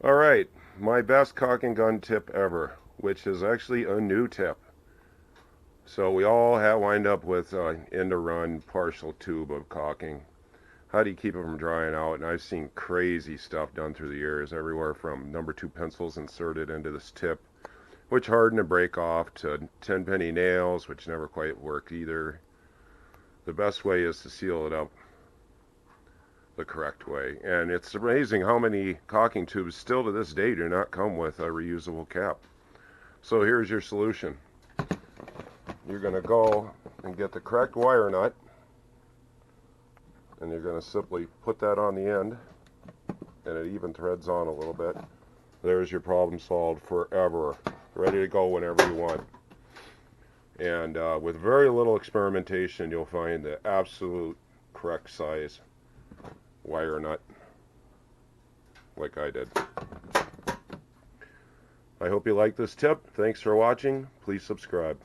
Alright, my best caulking gun tip ever, which is actually a new tip. So we all wind up with end to run partial tube of caulking. How do you keep it from drying out? And I've seen crazy stuff done through the years, everywhere from number 2 pencils inserted into this tip, which harden and break off, to 10-penny nails, which never quite work either. The best way is to seal it up the correct way. And it's amazing how many caulking tubes still to this day do not come with a reusable cap. So here's your solution. You're going to go and get the correct wire nut, and you're going to simply put that on the end, and it even threads on a little bit. There's your problem solved forever. Ready to go whenever you want. And with very little experimentation, you'll find the absolute correct size wire nut, like I did. I hope you like this tip. Thanks for watching. Please subscribe.